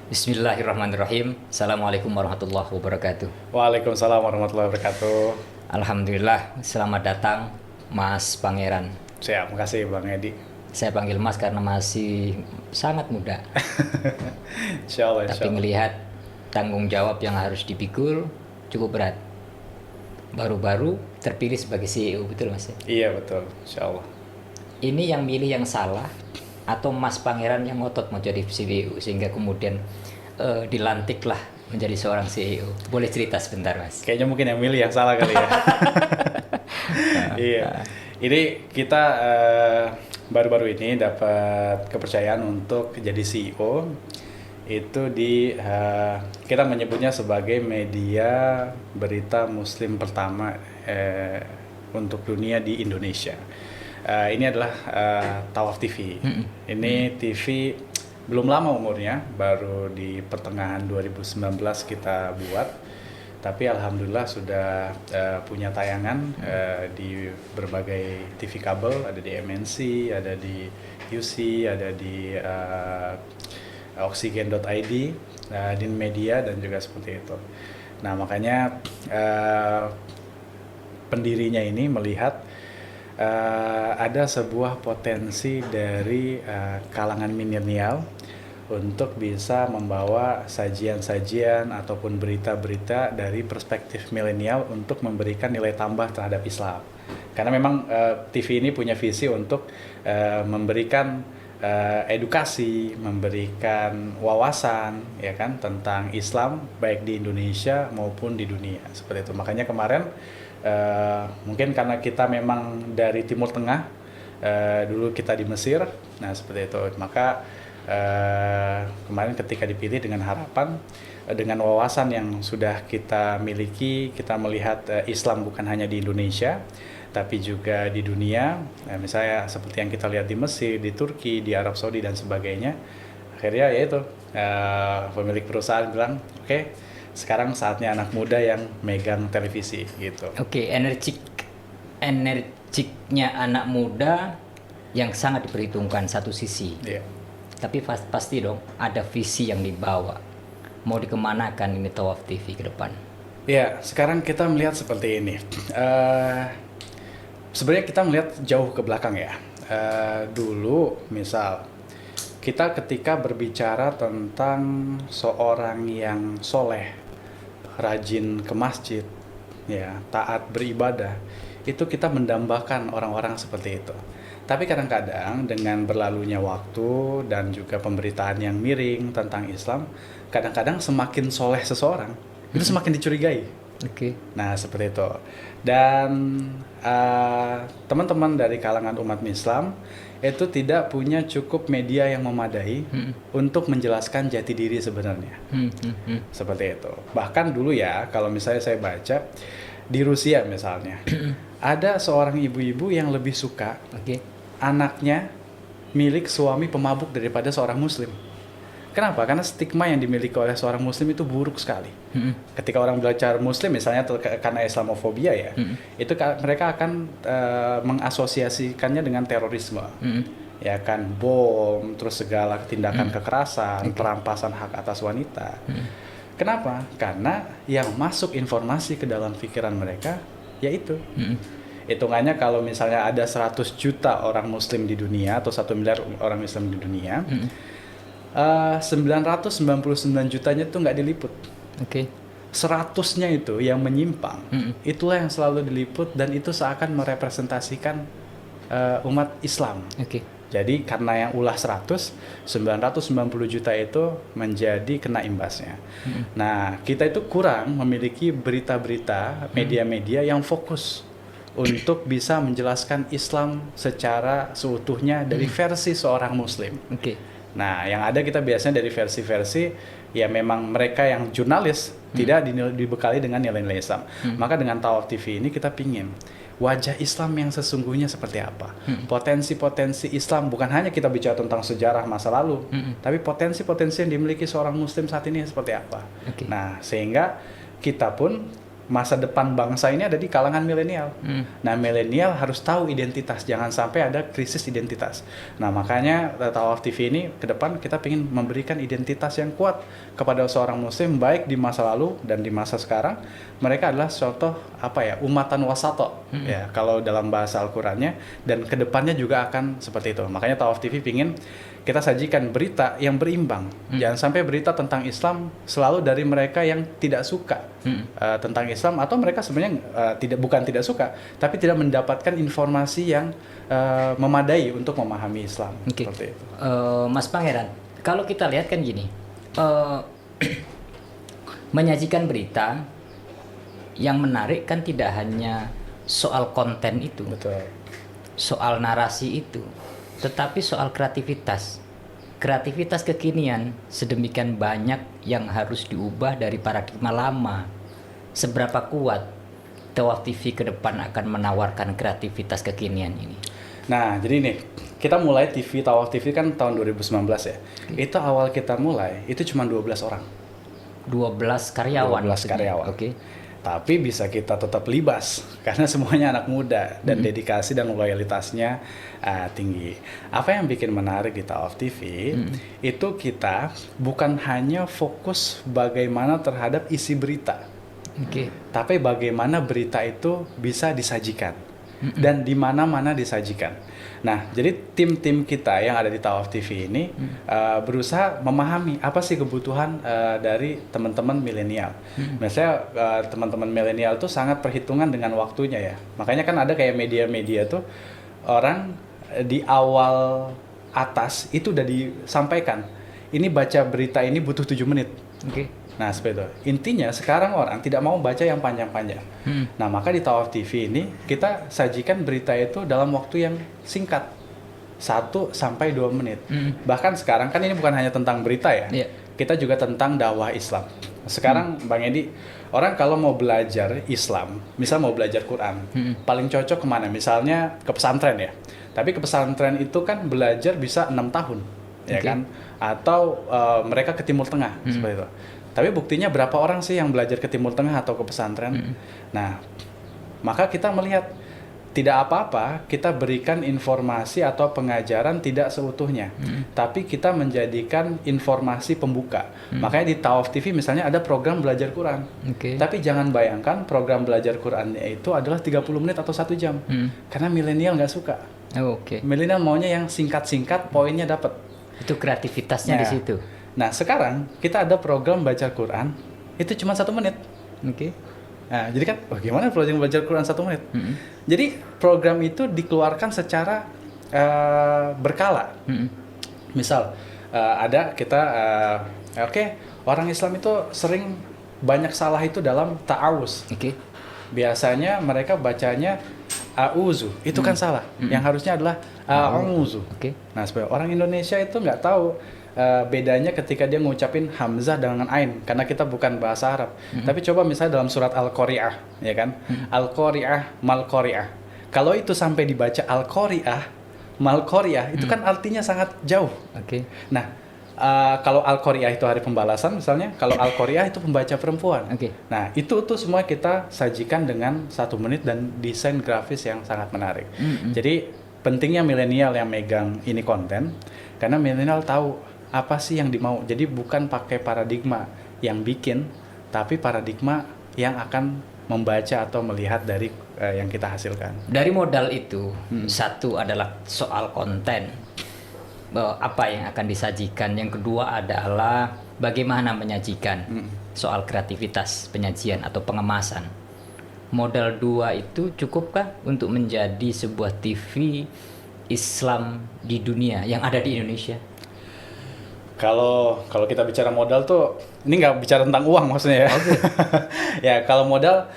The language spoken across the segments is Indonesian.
Bismillahirrahmanirrahim. Assalamualaikum warahmatullahi wabarakatuh. Waalaikumsalam warahmatullahi wabarakatuh. Alhamdulillah, selamat datang Mas Pangeran. Siap, makasih Bang Edi. Saya panggil Mas karena masih sangat muda. Insya Allah, Tapi ngelihat tanggung jawab yang harus dipikul cukup berat. Baru-baru terpilih sebagai CEO, betul Mas? Iya betul, insya Allah. Ini yang milih yang salah atau Mas Pangeran yang ngotot mau jadi CEO sehingga kemudian dilantiklah menjadi seorang CEO. Boleh cerita sebentar Mas? Kayaknya mungkin yang milih yang salah kali ya. Iya. Ini kita baru-baru ini dapat kepercayaan untuk jadi CEO. Itu kita menyebutnya sebagai media berita Muslim pertama untuk dunia di Indonesia. Ini adalah Tawaf TV. Ini TV belum lama umurnya, baru di pertengahan 2019 kita buat. Tapi alhamdulillah sudah punya tayangan di berbagai TV kabel, ada di MNC, ada di UC, ada di oksigen.id, di media dan juga seperti itu. Nah makanya pendirinya ini melihat ada sebuah potensi dari kalangan milenial untuk bisa membawa sajian-sajian ataupun berita-berita dari perspektif milenial untuk memberikan nilai tambah terhadap Islam. Karena memang TV ini punya visi untuk memberikan edukasi, memberikan wawasan ya kan tentang Islam baik di Indonesia maupun di dunia seperti itu. Makanya kemarin mungkin karena kita memang dari Timur Tengah, dulu kita di Mesir, nah seperti itu. Maka kemarin ketika dipilih dengan harapan, dengan wawasan yang sudah kita miliki, kita melihat Islam bukan hanya di Indonesia tapi juga di dunia, misalnya seperti yang kita lihat di Mesir, di Turki, di Arab Saudi dan sebagainya. Akhirnya yaitu pemilik perusahaan bilang, oke, sekarang saatnya anak muda yang megang televisi gitu. Oke, energiknya anak muda yang sangat diperhitungkan satu sisi. Iya. Tapi pasti dong ada visi yang dibawa. Mau dikemanakan ini Tawaf TV ke depan? Ya, sekarang kita melihat seperti ini. Sebenarnya kita melihat jauh ke belakang ya. Dulu misal kita ketika berbicara tentang seorang yang soleh, rajin ke masjid, ya taat beribadah, itu kita mendambakan orang-orang seperti itu. Tapi kadang-kadang dengan berlalunya waktu dan juga pemberitaan yang miring tentang Islam, kadang-kadang semakin soleh seseorang itu semakin dicurigai. Oke. Nah seperti itu. Dan teman-teman dari kalangan umat Islam itu tidak punya cukup media yang memadai untuk menjelaskan jati diri sebenarnya. Seperti itu. Bahkan dulu ya, kalau misalnya saya baca di Rusia misalnya, ada seorang ibu-ibu yang lebih suka anaknya milik suami pemabuk daripada seorang muslim. Kenapa? Karena stigma yang dimiliki oleh seorang muslim itu buruk sekali. Ketika orang belajar muslim misalnya karena Islamofobia ya, itu mereka akan mengasosiasikannya dengan terorisme. Ya kan, bom, terus segala tindakan kekerasan, perampasan hak atas wanita. Kenapa? Karena yang masuk informasi ke dalam pikiran mereka yaitu hitungannya kalau misalnya ada 100 juta orang muslim di dunia atau 1 miliar orang Islam di dunia, 999 jutanya itu nggak diliput. 100-nya itu yang menyimpang, itulah yang selalu diliput dan itu seakan merepresentasikan umat Islam. Jadi karena yang ulah 990 juta itu menjadi kena imbasnya. Nah kita itu kurang memiliki berita-berita, media-media yang fokus untuk bisa menjelaskan Islam secara seutuhnya dari versi seorang muslim. Nah, yang ada kita biasanya dari versi-versi ya memang mereka yang jurnalis tidak dibekali dengan nilai-nilai Islam. Maka dengan Tawaf TV ini kita pingin wajah Islam yang sesungguhnya seperti apa. Potensi-potensi Islam bukan hanya kita bicara tentang sejarah masa lalu, tapi potensi-potensi yang dimiliki seorang muslim saat ini seperti apa. Nah, sehingga kita pun masa depan bangsa ini ada di kalangan milenial. Nah, milenial harus tahu identitas, jangan sampai ada krisis identitas. Nah, makanya Tawaf TV ini ke depan kita ingin memberikan identitas yang kuat kepada seorang muslim, baik di masa lalu dan di masa sekarang. Mereka adalah contoh umatan wasato, ya kalau dalam bahasa Al-Qur'annya, dan ke depannya juga akan seperti itu. Makanya Tawaf TV ingin kita sajikan berita yang berimbang. Jangan sampai berita tentang Islam selalu dari mereka yang tidak suka tentang Islam, atau mereka sebenarnya bukan tidak suka, tapi tidak mendapatkan informasi yang memadai untuk memahami Islam. Seperti itu. Mas Pangeran, kalau kita lihat kan gini, menyajikan berita yang menarik kan tidak hanya soal konten itu, Betul. soal narasi itu, tetapi soal kreativitas kekinian sedemikian banyak yang harus diubah dari paradigma lama. Seberapa kuat Tawaf TV ke depan akan menawarkan kreativitas kekinian ini? Nah, jadi nih, kita mulai Tawaf TV kan tahun 2019 ya. Itu awal kita mulai, itu cuma 12 orang. 12 karyawan. 12 karyawan. Oke. Tapi bisa kita tetap libas karena semuanya anak muda dan dedikasi dan loyalitasnya tinggi. Apa yang bikin menarik di Tawaf TV itu kita bukan hanya fokus bagaimana terhadap isi berita, tapi bagaimana berita itu bisa disajikan dan di mana-mana disajikan. Nah, jadi tim-tim kita yang ada di Tawaf TV ini berusaha memahami apa sih kebutuhan dari teman-teman milenial. Misalnya teman-teman milenial tuh sangat perhitungan dengan waktunya ya. Makanya kan ada kayak media-media tuh orang di awal atas itu udah disampaikan. Ini baca berita ini butuh 7 menit. Nah, seperti itu. Intinya sekarang orang tidak mau baca yang panjang-panjang. Nah, maka di Tawaf TV ini kita sajikan berita itu dalam waktu yang singkat. 1 sampai 2 menit. Bahkan sekarang kan ini bukan hanya tentang berita ya. Kita juga tentang dakwah Islam. Sekarang Bang Edi, orang kalau mau belajar Islam, misal mau belajar Quran, paling cocok kemana? Misalnya ke pesantren ya. Tapi ke pesantren itu kan belajar bisa 6 tahun. Ya kan? Atau mereka ke Timur Tengah, seperti itu. Tapi buktinya berapa orang sih yang belajar ke Timur Tengah atau ke pesantren? Nah, maka kita melihat tidak apa-apa kita berikan informasi atau pengajaran tidak seutuhnya, tapi kita menjadikan informasi pembuka. Makanya di Tawaf TV misalnya ada program belajar Quran. Tapi jangan bayangkan program belajar Qurannya itu adalah 30 menit atau 1 jam. Karena milenial nggak suka. Milenial maunya yang singkat-singkat, poinnya dapat. Itu kreativitasnya di situ. Nah, sekarang kita ada program baca Quran itu cuma 1 menit. Nah, jadi kan, gimana program baca Quran 1 menit? Jadi program itu dikeluarkan secara berkala. Misal ada kita, orang Islam itu sering banyak salah itu dalam ta'awuz. Biasanya mereka bacanya a'uzu, itu kan salah. Yang harusnya adalah a'uzu. Nah, supaya orang Indonesia itu nggak tahu bedanya ketika dia ngucapin hamzah dengan ain, karena kita bukan bahasa Arab. Tapi coba misalnya dalam surat Al-Qari'ah, ya kan? Al-Qari'ah, Mal-Qari'ah. Kalau itu sampai dibaca Al-Qari'ah, Mal-Qari'ah, itu kan artinya sangat jauh. Nah, kalau Al-Qari'ah itu hari pembalasan misalnya, kalau Al-Qari'ah itu pembaca perempuan. Nah, itu tuh semua kita sajikan dengan 1 menit dan desain grafis yang sangat menarik. Jadi pentingnya milenial yang megang ini konten, karena milenial tahu apa sih yang dimau. Jadi bukan pakai paradigma yang bikin, tapi paradigma yang akan membaca atau melihat dari yang kita hasilkan. Dari modal itu, satu adalah soal konten, apa yang akan disajikan. Yang kedua adalah bagaimana menyajikan, soal kreativitas penyajian atau pengemasan. Modal 2 itu cukupkah untuk menjadi sebuah TV Islam di dunia yang ada di Indonesia? Kalau kita bicara modal tuh, ini nggak bicara tentang uang maksudnya ya. Ya, kalau modal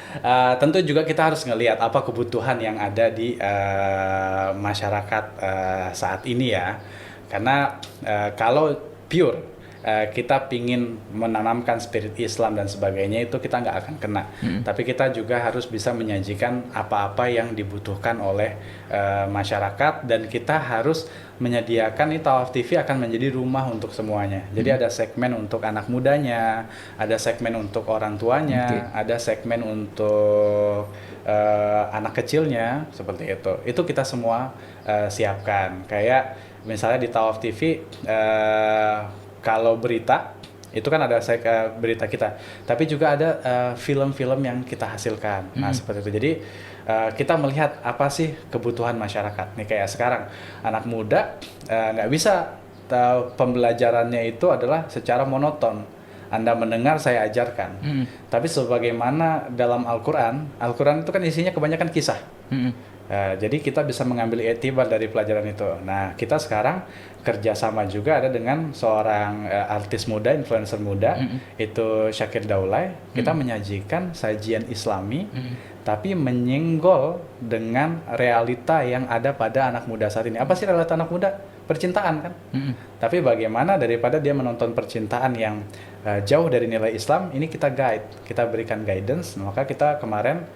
tentu juga kita harus ngelihat apa kebutuhan yang ada di masyarakat saat ini ya. Karena kalau pure kita pingin menanamkan spirit Islam dan sebagainya, itu kita nggak akan kena. Tapi kita juga harus bisa menyajikan apa-apa yang dibutuhkan oleh masyarakat, dan kita harus menyediakan, ini Tawaf TV akan menjadi rumah untuk semuanya. Jadi ada segmen untuk anak mudanya, ada segmen untuk orang tuanya, ada segmen untuk anak kecilnya, seperti itu. Itu kita semua siapkan. Kayak misalnya di Tawaf TV, kalau berita itu kan ada berita kita, tapi juga ada film-film yang kita hasilkan. Nah, seperti itu. Jadi kita melihat apa sih kebutuhan masyarakat. Nih kayak sekarang anak muda nggak bisa pembelajarannya itu adalah secara monoton. Anda mendengar, saya ajarkan. Tapi sebagaimana dalam Al-Quran itu kan isinya kebanyakan kisah. Jadi kita bisa mengambil i'tibar dari pelajaran itu. Nah, kita sekarang kerjasama juga ada dengan seorang artis muda, influencer muda, itu Syakir Daulay. Kita menyajikan sajian Islami, tapi menyenggol dengan realita yang ada pada anak muda saat ini. Apa sih realita anak muda? Percintaan kan? Tapi bagaimana daripada dia menonton percintaan yang jauh dari nilai Islam, ini kita guide, kita berikan guidance. Maka kita kemarin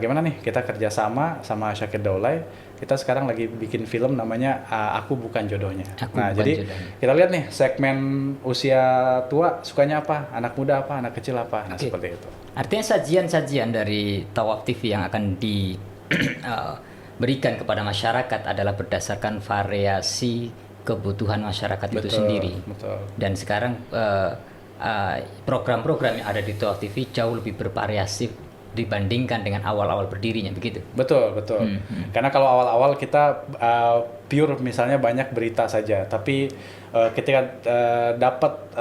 gimana nih, kita kerjasama sama Syakir Daulay, kita sekarang lagi bikin film namanya Aku Bukan Jodohnya. Jadi kita lihat nih segmen usia tua sukanya apa, anak muda apa, anak kecil apa, nah seperti itu. Artinya sajian-sajian dari Tawaf TV yang akan diberikan kepada masyarakat adalah berdasarkan variasi kebutuhan masyarakat itu sendiri. Dan sekarang program-program yang ada di Tawaf TV jauh lebih bervariasi dibandingkan dengan awal-awal berdirinya, begitu? Betul. Karena kalau awal-awal kita pure misalnya banyak berita saja, tapi ketika dapat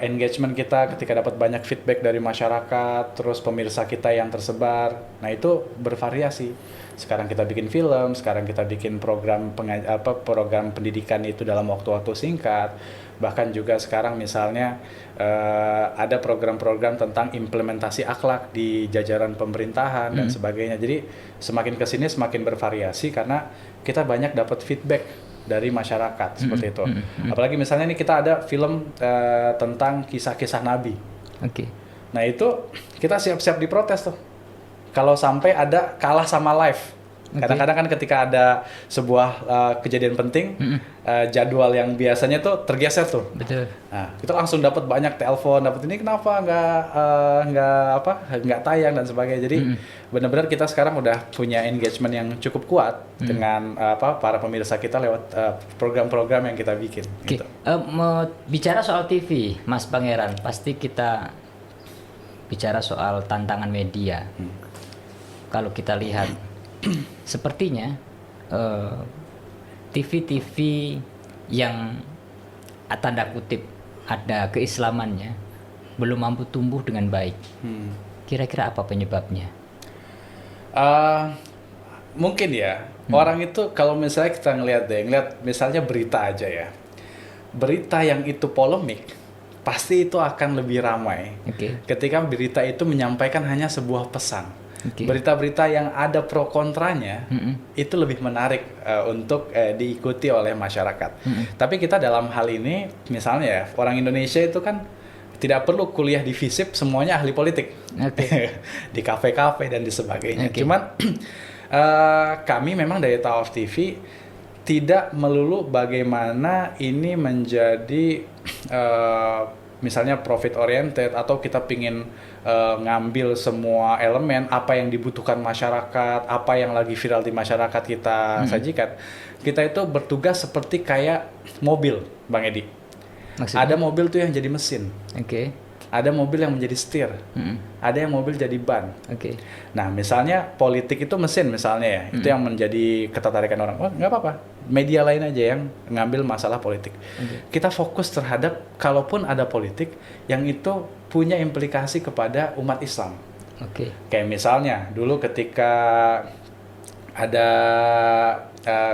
engagement kita, ketika dapat banyak feedback dari masyarakat, terus pemirsa kita yang tersebar, nah itu bervariasi. Sekarang kita bikin film, sekarang kita bikin program pendidikan itu dalam waktu-waktu singkat. Bahkan juga sekarang misalnya ada program-program tentang implementasi akhlak di jajaran pemerintahan dan sebagainya. Jadi semakin kesini semakin bervariasi karena kita banyak dapat feedback dari masyarakat seperti itu. Apalagi misalnya ini kita ada film tentang kisah-kisah Nabi. Nah itu kita siap-siap diprotes tuh. Kalau sampai ada kalah sama live. Kadang-kadang kan ketika ada sebuah kejadian penting, jadwal yang biasanya tuh tergeser tuh. Betul. Nah, kita langsung dapat banyak telepon, dapat ini kenapa nggak tayang dan sebagainya. Jadi benar-benar kita sekarang udah punya engagement yang cukup kuat dengan para pemirsa kita lewat program-program yang kita bikin. Gitu. Bicara soal TV, Mas Pangeran, pasti kita bicara soal tantangan media. Kalau kita lihat sepertinya TV-TV yang tanda kutip ada keislamannya belum mampu tumbuh dengan baik. Kira-kira apa penyebabnya? Mungkin ya, orang itu kalau misalnya kita ngeliat misalnya berita aja ya, berita yang itu polemik pasti itu akan lebih ramai ketika berita itu menyampaikan hanya sebuah pesan. Berita-berita yang ada pro kontranya itu lebih menarik untuk diikuti oleh masyarakat. Tapi kita dalam hal ini misalnya ya, orang Indonesia itu kan tidak perlu kuliah di FISIP semuanya ahli politik. Di kafe-kafe dan di sebagainya. Cuman kami memang dari Tawaf TV tidak melulu bagaimana ini menjadi misalnya profit oriented atau kita pingin ngambil semua elemen apa yang dibutuhkan masyarakat, apa yang lagi viral di masyarakat kita sajikan. Kita itu bertugas seperti kayak mobil, Bang Edi. Maksudnya? Ada mobil tuh yang jadi mesin. Ada mobil yang menjadi setir. Ada yang mobil jadi ban. Nah, misalnya politik itu mesin misalnya ya, itu yang menjadi ketertarikan orang. Oh, nggak apa-apa. Media lain aja yang ngambil masalah politik. Kita fokus terhadap kalaupun ada politik yang itu punya implikasi kepada umat Islam. Kayak misalnya dulu ketika ada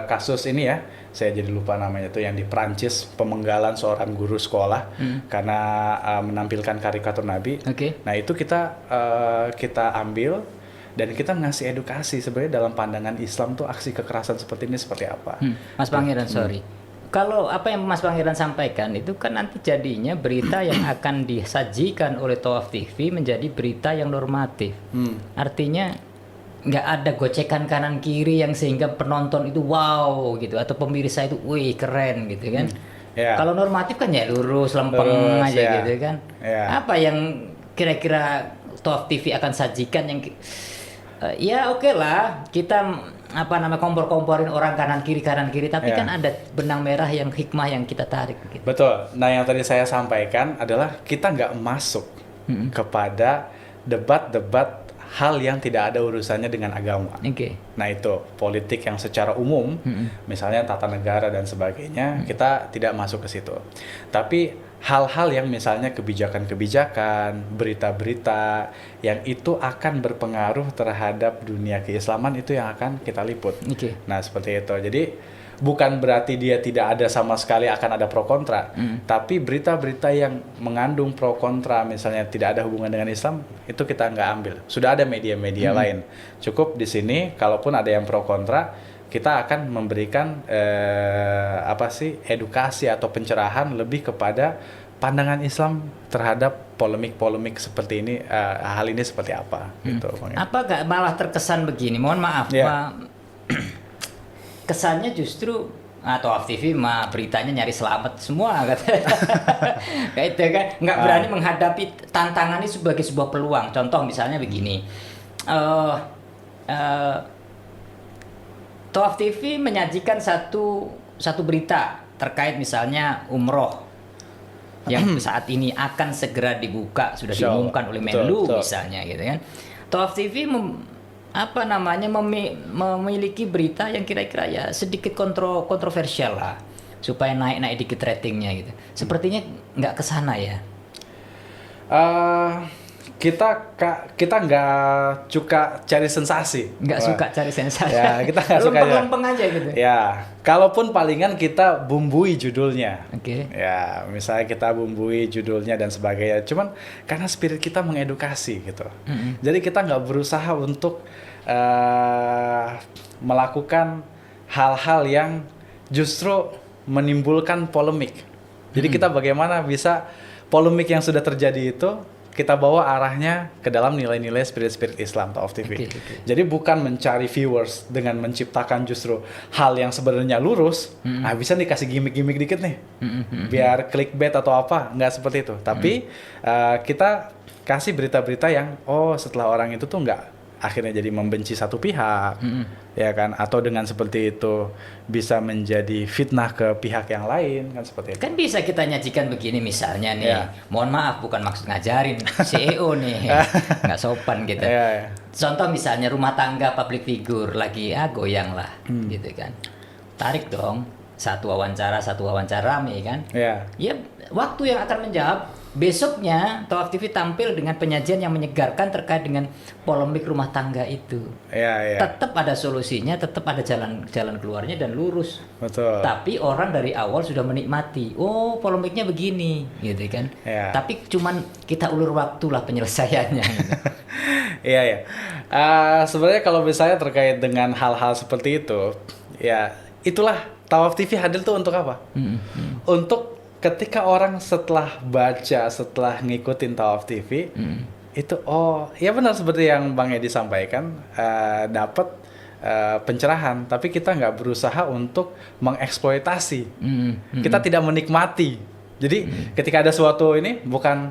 kasus ini ya, saya jadi lupa namanya tuh, yang di Prancis pemenggalan seorang guru sekolah karena menampilkan karikatur Nabi. Nah itu kita ambil dan kita ngasih edukasi sebenarnya dalam pandangan Islam tuh aksi kekerasan seperti ini seperti apa. Mas Pangeran, sorry, Kalau apa yang Mas Pangeran sampaikan itu kan nanti jadinya berita yang akan disajikan oleh Tawaf TV menjadi berita yang normatif. Artinya nggak ada gocekan kanan kiri yang sehingga penonton itu wow gitu atau pemirsa itu wih keren gitu kan. Kalau normatif kan ya lurus lempeng aja gitu kan. Apa yang kira-kira Tawaf TV akan sajikan yang ya oke lah kita kompor-komporin orang kanan kiri tapi kan ada benang merah yang hikmah yang kita tarik gitu. Betul. Nah yang tadi saya sampaikan adalah kita nggak masuk kepada debat-debat hal yang tidak ada urusannya dengan agama. Nah itu politik yang secara umum, misalnya tata negara dan sebagainya, kita tidak masuk ke situ. Tapi hal-hal yang misalnya kebijakan-kebijakan, berita-berita yang itu akan berpengaruh terhadap dunia keislaman itu yang akan kita liput. Nah seperti itu. Jadi bukan berarti dia tidak ada sama sekali akan ada pro kontra, tapi berita-berita yang mengandung pro kontra misalnya tidak ada hubungan dengan Islam itu kita nggak ambil. Sudah ada media-media lain. Cukup di sini kalaupun ada yang pro kontra kita akan memberikan edukasi atau pencerahan lebih kepada pandangan Islam terhadap polemik-polemik seperti ini, hal ini seperti apa gitu. Apa gak malah terkesan begini? Mohon maaf, kesannya justru Tawaf TV mah beritanya nyari selamat semua katanya. Kayak itu kan nggak berani menghadapi tantangan ini sebagai sebuah peluang. Contoh misalnya begini. Tawaf TV menyajikan satu berita terkait misalnya umroh yang saat ini akan segera dibuka, sudah diumumkan oleh Menlu misalnya gitu kan. Tawaf TV memiliki berita yang kira-kira ya sedikit kontroversial lah supaya naik dikit ratingnya gitu. Sepertinya nggak kesana ya. Kita nggak suka cari sensasi. Nggak suka cari sensasi. Ya, kita nggak suka lempeng aja gitu. Ya, kalaupun palingan kita bumbui judulnya. Oke. Ya, misalnya kita bumbui judulnya dan sebagainya. Cuman karena spirit kita mengedukasi gitu. Jadi kita nggak berusaha untuk melakukan hal-hal yang justru menimbulkan polemik. Jadi kita bagaimana bisa polemik yang sudah terjadi itu kita bawa arahnya ke dalam nilai-nilai spirit-spirit Islam Tawaf TV. Jadi bukan mencari viewers dengan menciptakan justru hal yang sebenarnya lurus. Bisa nih kasih gimmick-gimmick dikit nih, biar clickbait atau apa, nggak seperti itu. Tapi kita kasih berita-berita yang setelah orang itu tuh nggak akhirnya jadi membenci satu pihak, ya kan? Atau dengan seperti itu bisa menjadi fitnah ke pihak yang lain, kan seperti itu. Kan bisa kita nyajikan begini misalnya nih, mohon maaf bukan maksud ngajarin CEO nih, nggak sopan gitu. Contoh misalnya rumah tangga public figure lagi goyang lah, gitu kan. Tarik dong satu wawancara rame kan. Ya waktu yang akan menjawab. Besoknya Tawaf TV tampil dengan penyajian yang menyegarkan terkait dengan polemik rumah tangga itu. Tetap ada solusinya, tetap ada jalan keluarnya dan lurus. Betul. Tapi orang dari awal sudah menikmati. Oh, polemiknya begini, gitu kan. Tapi cuman kita ulur waktu lah penyelesaiannya. Gitu. Sebenarnya kalau misalnya terkait dengan hal-hal seperti itu, ya itulah Tawaf TV hadir tuh untuk apa? Untuk ketika orang setelah ngikutin Tawaf TV, itu ya benar seperti yang Bang Edi sampaikan, dapat pencerahan, tapi kita nggak berusaha untuk mengeksploitasi. Kita tidak menikmati. Jadi ketika ada suatu ini bukan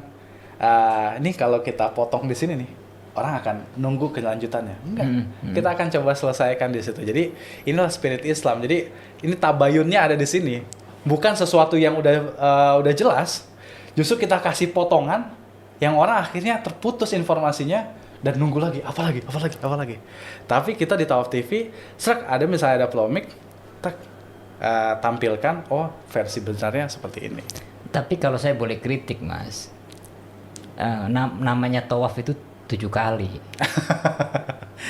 ini kalau kita potong di sini nih, orang akan nunggu kelanjutannya. Enggak. Kita akan coba selesaikan di situ. Jadi inilah spirit Islam. Jadi ini tabayunnya ada di sini. Bukan sesuatu yang udah jelas, justru kita kasih potongan yang orang akhirnya terputus informasinya dan nunggu lagi, apa lagi. Tapi kita di Tawaf TV, ada misalnya ada polemik, tampilkan, versi benarnya seperti ini. Tapi kalau saya boleh kritik, Mas, namanya Tawaf itu 7 kali.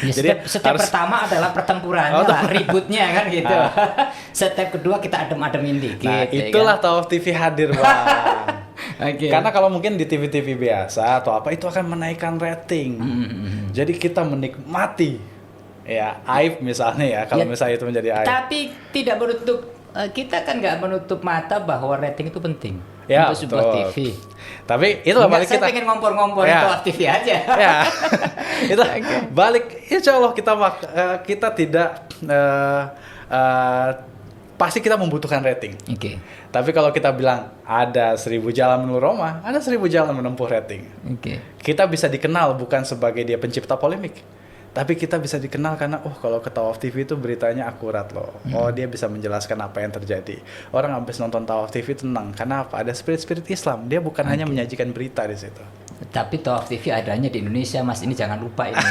Ya, setiap pertama adalah pertempurannya lah, ributnya kan gitu. Setiap kedua kita adem-ademin dikit. Nah, itulah kan? Tawaf TV hadir, Bang. Karena kalau mungkin di TV-TV biasa atau apa itu akan menaikkan rating. Jadi kita menikmati aib misalnya ya, kalau misalnya itu menjadi aib. Tapi tidak menutup kita kan nggak menutup mata bahwa rating itu penting Ya, untuk sebuah betul. TV. Tapi itu Enggak, balik saya kita. pengen ngompor-ngompor Ya. TOA TV aja. Ya, itu balik. Insya Allah kita tidak pasti kita membutuhkan rating. Oke. Tapi kalau kita bilang ada 1000 jalan menuju Roma, ada 1000 jalan menempuh rating. Oke. Kita bisa dikenal bukan sebagai dia pencipta polemik, tapi kita bisa dikenal karena kalau ke Tawaf TV itu beritanya akurat loh. Oh, dia bisa menjelaskan apa yang terjadi. Orang habis nonton Tawaf TV tenang karena apa? Ada spirit Islam. Dia bukan hanya menyajikan berita di situ. Tapi Tawaf TV adanya di Indonesia, Mas. Ini jangan lupa ini.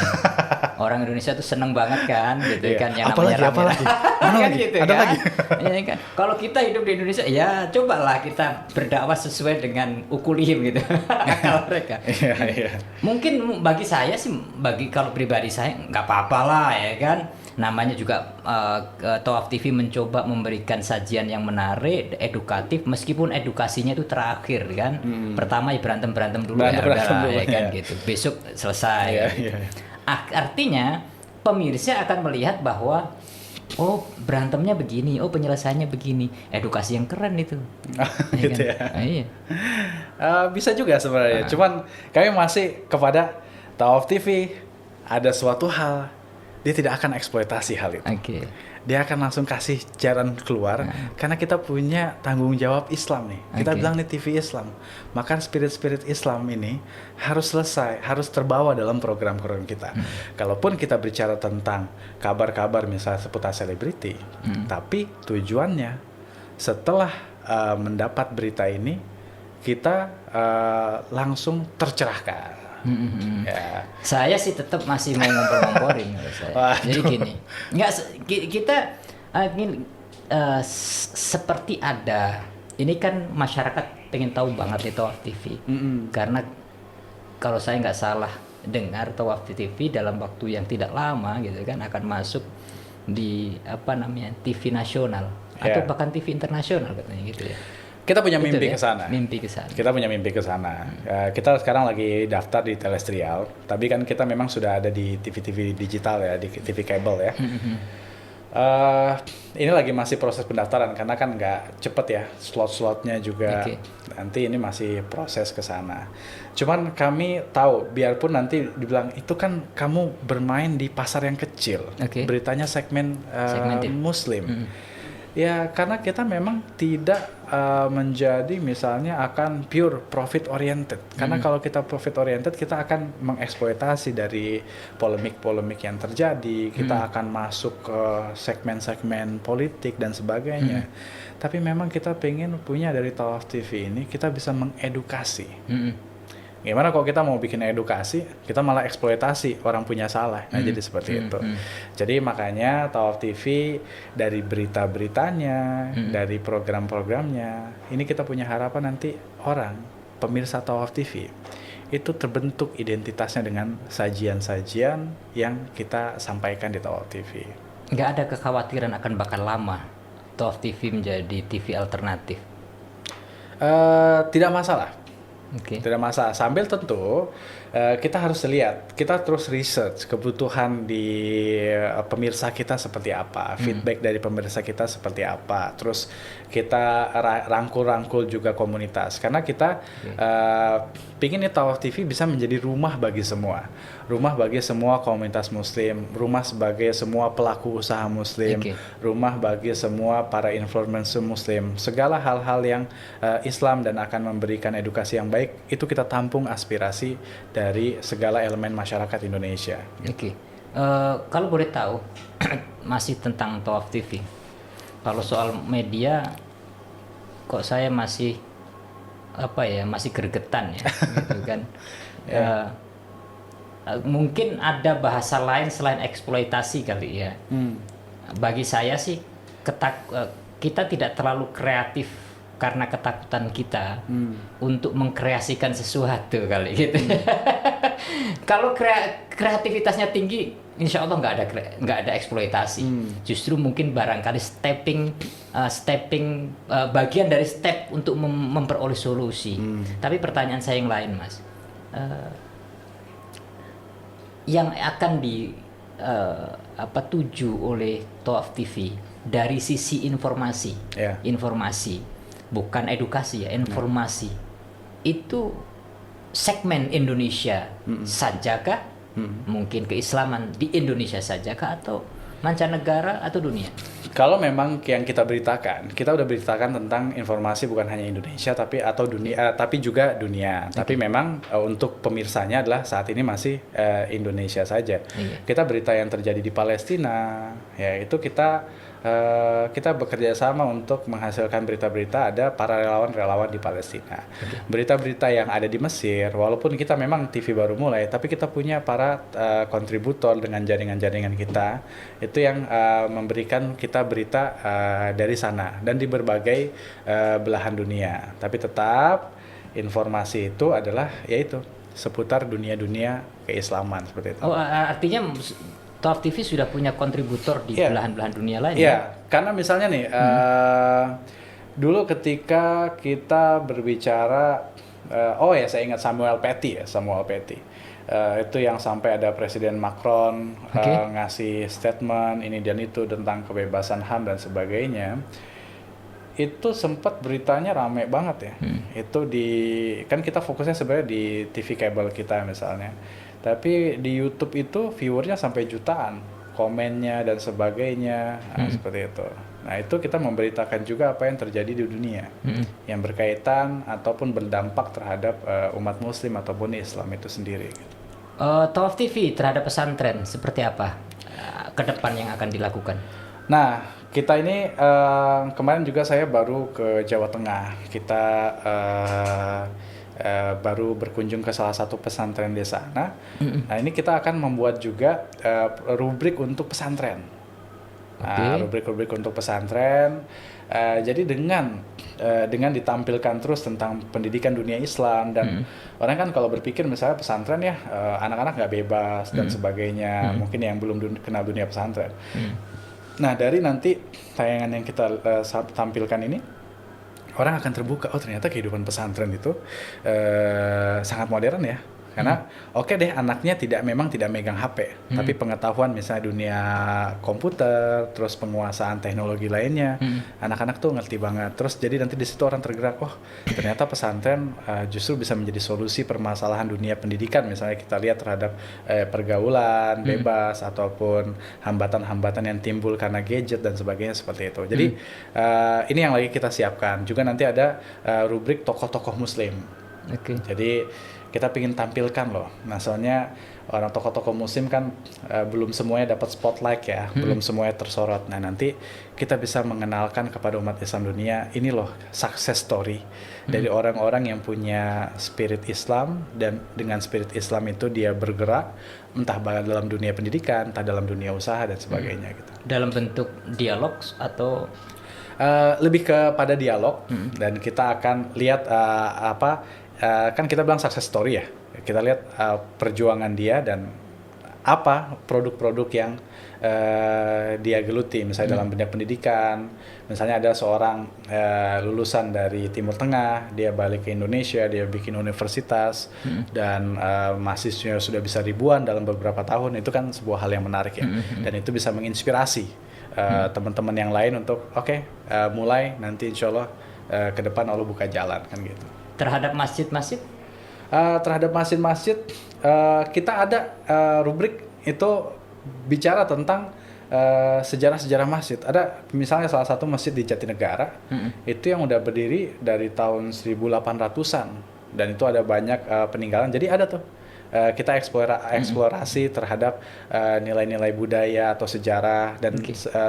Orang Indonesia tuh seneng banget kan, gitu Iya. kan. Yang Apalagi, namanya apalagi? rame-rame. Mana Kan lagi? gitu Ada kan. lagi? Iya kan. Kalau kita hidup di Indonesia, ya cobalah kita berdakwah sesuai dengan ukulihim gitu. Akal mereka. Iya, iya. Mungkin bagi saya sih, kalau pribadi saya nggak apa-apa lah ya kan. Namanya juga Tawaf TV mencoba memberikan sajian yang menarik, edukatif, meskipun edukasinya itu terakhir kan. Pertama ya berantem dulu Berantem dulu, ya kan ya. gitu. Besok selesai. Iya, gitu. iya. Artinya pemirsa akan melihat bahwa oh berantemnya begini, oh penyelesaiannya begini, edukasi yang keren itu. Gitu ya. Iya. Bisa juga sebenarnya. Cuman kami masih kepada Tawaf TV ada suatu hal, dia tidak akan eksploitasi hal itu. Oke. Dia akan langsung kasih jalan keluar karena kita punya tanggung jawab Islam nih. Kita Oke. bilang nih TV Islam. Maka spirit Islam ini harus selesai, harus terbawa dalam program-program kita. Kalaupun kita bicara tentang kabar-kabar misalnya seputar selebriti, tapi tujuannya setelah mendapat berita ini kita langsung tercerahkan. Ya. Saya sih tetap masih mau ngompor-ngomporin kalau saya. Waduh. Jadi gini, kita seperti ada. Ini kan masyarakat pengen tahu banget nih Tawaf TV. Karena kalau saya nggak salah dengar Tawaf TV dalam waktu yang tidak lama gitu kan akan masuk di TV nasional atau Ya. bahkan TV internasional katanya gitu ya. Kita punya Betul mimpi ya? ke sana. Mimpi ke sana. Kita punya mimpi ke sana. Kita sekarang lagi daftar di Telestrial, tapi kan kita memang sudah ada di TV-TV digital ya, di TV kabel ya. Ini lagi masih proses pendaftaran karena kan nggak cepet ya, slot-slotnya juga. Oke. Nanti ini masih proses ke sana. Cuman kami tahu, biarpun nanti dibilang itu kan kamu bermain di pasar yang kecil, Oke. beritanya segmen Segmented. Muslim. Ya karena kita memang tidak menjadi misalnya akan pure profit oriented. Karena kalau kita profit oriented kita akan mengeksploitasi dari polemik-polemik yang terjadi. Kita akan masuk ke segmen-segmen politik dan sebagainya. Tapi memang kita pengen punya dari Tawaf TV ini kita bisa mengedukasi. Gimana kalau kita mau bikin edukasi, kita malah eksploitasi orang punya salah. Nah, jadi seperti itu. Jadi makanya Tawaf TV dari berita-beritanya, dari program-programnya, ini kita punya harapan nanti orang, pemirsa Tawaf TV, itu terbentuk identitasnya dengan sajian-sajian yang kita sampaikan di Tawaf TV. Nggak ada kekhawatiran akan bakal lama Tawaf TV menjadi TV alternatif. Tidak masalah. Oke. Tidak masalah. Sambil tentu kita harus lihat, kita terus research kebutuhan di pemirsa kita seperti apa, feedback dari pemirsa kita seperti apa. Terus kita rangkul-rangkul juga komunitas. Karena kita pingin nih Tawaf TV bisa menjadi rumah bagi semua. Rumah bagi semua komunitas muslim, rumah sebagai semua pelaku usaha muslim, Oke. rumah bagi semua para influencer muslim. Segala hal-hal yang Islam dan akan memberikan edukasi yang baik, itu kita tampung aspirasi dari segala elemen masyarakat Indonesia. Oke. Kalau boleh tahu masih tentang Tawaf TV. Kalau soal media kok saya masih masih gregetan ya gitu kan. Mungkin ada bahasa lain selain eksploitasi kali ya. Bagi saya sih kita tidak terlalu kreatif karena ketakutan kita untuk mengkreasikan sesuatu kali gitu. Kalau kreativitasnya tinggi, insya Allah nggak ada eksploitasi. Justru mungkin barangkali stepping bagian dari step untuk memperoleh solusi. Tapi pertanyaan saya yang lain, Mas. Yang akan tuju oleh Tawaf TV dari sisi informasi, Ya. informasi bukan edukasi ya, informasi itu segmen Indonesia sajakah? Mungkin keislaman di Indonesia sajakah atau mancanegara atau dunia? Kalau memang yang kita udah beritakan tentang informasi bukan hanya Indonesia atau dunia, tapi juga dunia. Tapi memang untuk pemirsanya adalah saat ini masih Indonesia saja. Iya. Kita berita yang terjadi di Palestina, ya itu kita bekerja sama untuk menghasilkan berita-berita, ada para relawan-relawan di Palestina. Berita-berita yang ada di Mesir, walaupun kita memang TV baru mulai, tapi kita punya para kontributor dengan jaringan-jaringan kita, itu yang memberikan kita berita dari sana dan di berbagai belahan dunia. Tapi tetap informasi itu adalah yaitu seputar dunia-dunia keislaman seperti itu. Oh, artinya Top TV sudah punya kontributor di belahan-belahan dunia lain. Iya, karena misalnya nih, dulu ketika kita berbicara, saya ingat Samuel Paty. Itu yang sampai ada Presiden Macron ngasih statement ini dan itu tentang kebebasan HAM dan sebagainya. Itu sempat beritanya rame banget ya. Itu kan kita fokusnya sebenarnya di TV kabel kita misalnya. Tapi di YouTube itu viewernya sampai jutaan, komennya dan sebagainya, seperti itu. Nah itu kita memberitakan juga apa yang terjadi di dunia, yang berkaitan ataupun berdampak terhadap umat Muslim ataupun Islam itu sendiri. Top TV terhadap pesantren seperti apa ke depan yang akan dilakukan? Nah kita ini kemarin juga saya baru ke Jawa Tengah. Kita baru berkunjung ke salah satu pesantren di sana. Nah ini kita akan membuat juga rubrik untuk pesantren. Rubrik-rubrik untuk pesantren. Jadi dengan ditampilkan terus tentang pendidikan dunia Islam dan orang kan kalau berpikir misalnya pesantren ya anak-anak nggak bebas dan sebagainya. Mungkin yang belum kenal dunia pesantren. Nah dari nanti tayangan yang kita tampilkan ini, orang akan terbuka, oh ternyata kehidupan pesantren itu sangat modern ya. Karena oke deh anaknya memang tidak megang HP, tapi pengetahuan misalnya dunia komputer, terus penguasaan teknologi lainnya, anak-anak tuh ngerti banget. Terus jadi nanti di situ orang tergerak, oh ternyata pesantren justru bisa menjadi solusi permasalahan dunia pendidikan. Misalnya kita lihat terhadap pergaulan bebas ataupun hambatan-hambatan yang timbul karena gadget dan sebagainya seperti itu. Jadi ini yang lagi kita siapkan. Juga nanti ada rubrik tokoh-tokoh Muslim. Jadi kita ingin tampilkan loh. Nah soalnya orang tokoh-tokoh Muslim kan belum semuanya dapat spotlight ya, belum semuanya tersorot. Nah nanti kita bisa mengenalkan kepada umat Islam dunia, ini loh success story dari orang-orang yang punya spirit Islam dan dengan spirit Islam itu dia bergerak entah dalam dunia pendidikan, entah dalam dunia usaha dan sebagainya gitu. Dalam bentuk dialog atau lebih kepada dialog dan kita akan lihat kan kita bilang success story ya, kita lihat perjuangan dia dan apa produk-produk yang dia geluti, misalnya dalam bidang pendidikan. Misalnya ada seorang lulusan dari Timur Tengah, dia balik ke Indonesia, dia bikin universitas dan mahasiswanya sudah bisa ribuan dalam beberapa tahun. Itu kan sebuah hal yang menarik ya, dan itu bisa menginspirasi teman-teman yang lain untuk mulai nanti insya Allah ke depan Allah buka jalan kan gitu. Terhadap masjid-masjid? Terhadap masjid-masjid kita ada rubrik itu bicara tentang sejarah-sejarah masjid. Ada misalnya salah satu masjid di Jatinegara itu yang udah berdiri dari tahun 1800-an dan itu ada banyak peninggalan. Jadi ada tuh kita eksplorasi terhadap nilai-nilai budaya atau sejarah dan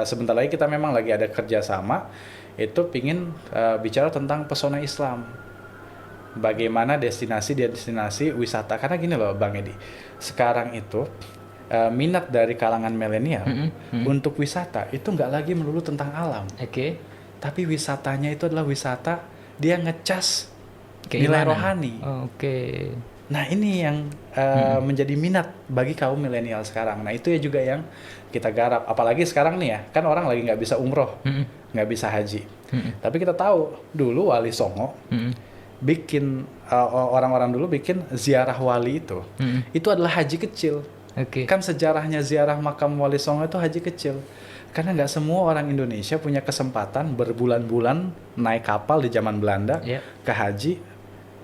sebentar lagi kita memang lagi ada kerjasama itu pingin bicara tentang pesona Islam. Bagaimana destinasi wisata, karena gini loh Bang Edi, sekarang itu minat dari kalangan milenial untuk wisata itu nggak lagi melulu tentang alam, tapi wisatanya itu adalah wisata dia ngecas nilai rohani. Nah ini yang menjadi minat bagi kaum milenial sekarang. Nah itu ya juga yang kita garap, apalagi sekarang nih ya, kan orang lagi nggak bisa umroh, nggak bisa haji, tapi kita tahu dulu Wali Songo bikin orang-orang dulu bikin ziarah wali itu adalah haji kecil. Oke. Kan sejarahnya ziarah makam Wali Songo itu haji kecil. Karena nggak semua orang Indonesia punya kesempatan berbulan-bulan naik kapal di zaman Belanda Iya. ke haji,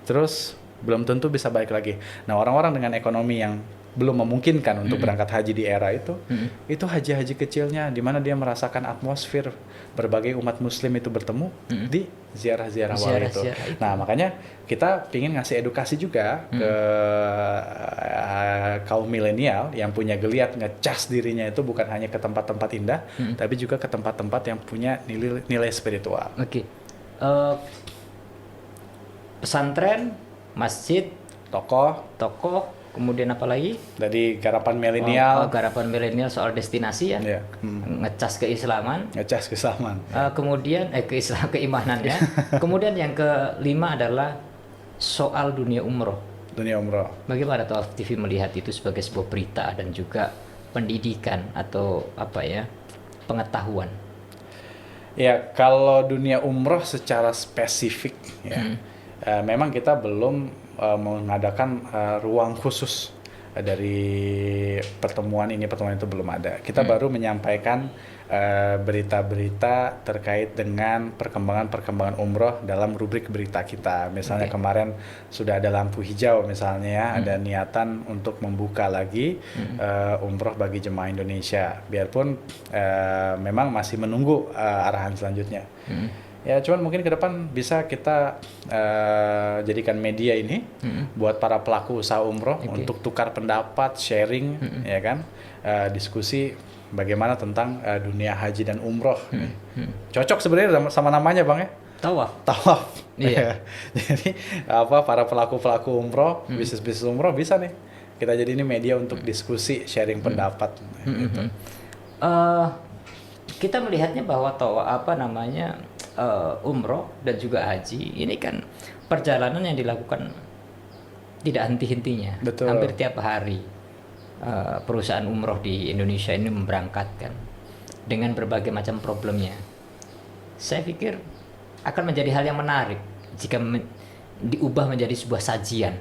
terus belum tentu bisa balik lagi. Nah, orang-orang dengan ekonomi yang belum memungkinkan untuk berangkat haji di era itu haji-haji kecilnya di mana dia merasakan atmosfer berbagai umat muslim itu bertemu di ziarah-ziarah wali itu. Ziarah-ziarah itu. Nah, makanya kita ingin ngasih edukasi juga ke kaum milenial yang punya geliat ngecas dirinya itu bukan hanya ke tempat-tempat indah, tapi juga ke tempat-tempat yang punya nilai spiritual. Oke. Pesantren, masjid, Tokoh kemudian apa lagi? dari garapan milenial, Garapan milenial soal destinasi ya. ya, Ngecas keislaman. ngecas kesamaan. Kemudian keimanannya. Kemudian yang kelima adalah soal dunia umroh. Dunia umroh. Bagaimana Tawaf TV melihat itu sebagai sebuah berita dan juga pendidikan atau apa ya, pengetahuan? Ya, kalau dunia umroh secara spesifik ya, memang kita belum mengadakan ruang khusus dari pertemuan itu belum ada. Kita baru menyampaikan berita-berita terkait dengan perkembangan umroh dalam rubrik berita kita. Misalnya kemarin sudah ada lampu hijau misalnya ya, ada niatan untuk membuka lagi umroh bagi jemaah Indonesia. Biarpun memang masih menunggu arahan selanjutnya. Ya, cuman mungkin ke depan bisa kita jadikan media ini buat para pelaku usaha umroh untuk tukar pendapat, sharing, ya kan, diskusi bagaimana tentang dunia haji dan umroh. Cocok sebenarnya sama namanya Bang ya. Tawaf. Iya. Jadi para pelaku umroh, bisnis umroh bisa nih kita jadi ini media untuk diskusi, sharing pendapat. Gitu. Kita melihatnya bahwa umroh dan juga haji ini kan perjalanan yang dilakukan tidak henti-hentinya. Betul. Hampir tiap hari perusahaan umroh di Indonesia ini memberangkatkan dengan berbagai macam problemnya. Saya pikir akan menjadi hal yang menarik jika diubah menjadi sebuah sajian.